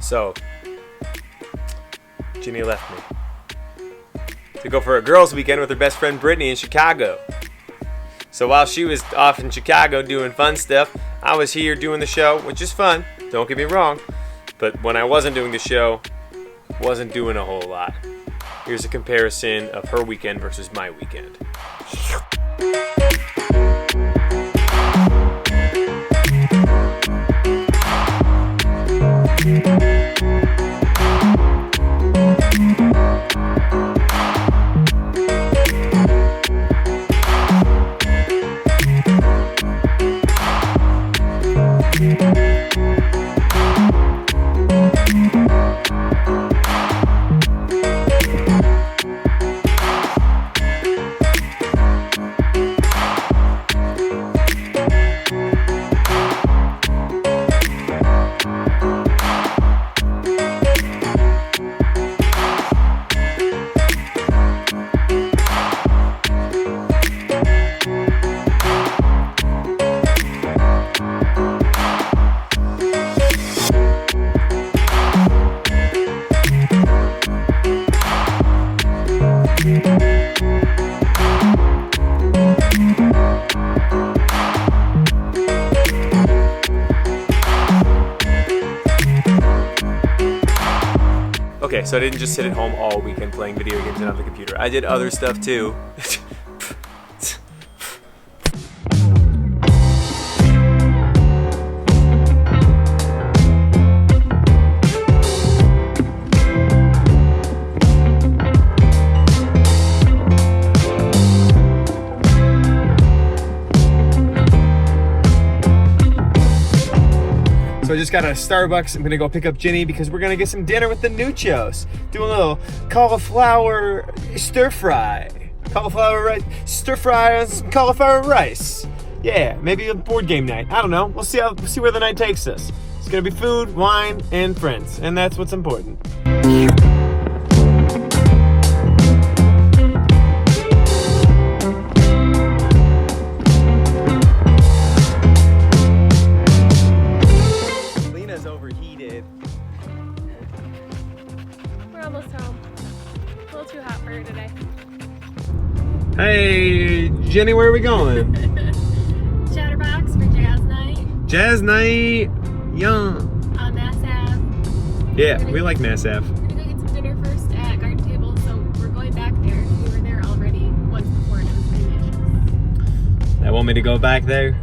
So, Ginny left me to go for a girls' weekend with her best friend Brittany in Chicago. So while she was off in Chicago doing fun stuff, I was here doing the show, which is fun, don't get me wrong. But when I wasn't doing the show, wasn't doing a whole lot. Here's a comparison of her weekend versus my weekend. Okay, so I didn't just sit at home all weekend playing video games and on the computer. I did other stuff too. So I just got out of Starbucks. I'm gonna go pick up Ginny because we're gonna get some dinner with the Nuchos. Do a little cauliflower stir fry. Cauliflower rice, stir fry on some cauliflower rice. Yeah, maybe a board game night. I don't know. We'll see where the night takes us. It's gonna be food, wine, and friends, and that's what's important. Overheated. We're almost home. A little too hot for her today. Hey, Jenny, where are we going? Chatterbox for jazz night. Jazz night, yum. On Mass Ave. Yeah, we like Mass Ave. We're gonna go get some dinner first at Garden Table, so we're going back there. We were there already once before and it was delicious. They want me to go back there?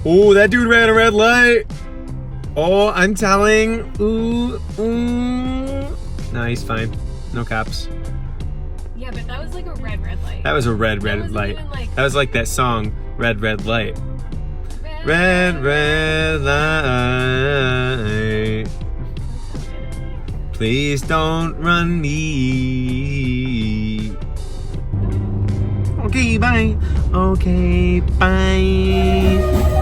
Oh, that dude ran a red light. Oh, I'm telling. Ooh. No, he's fine. No cops. Yeah, but that was like a red light. That was a red light. That was like that song, Red Light. Red light. Please don't run me. Okay, bye. Okay, bye.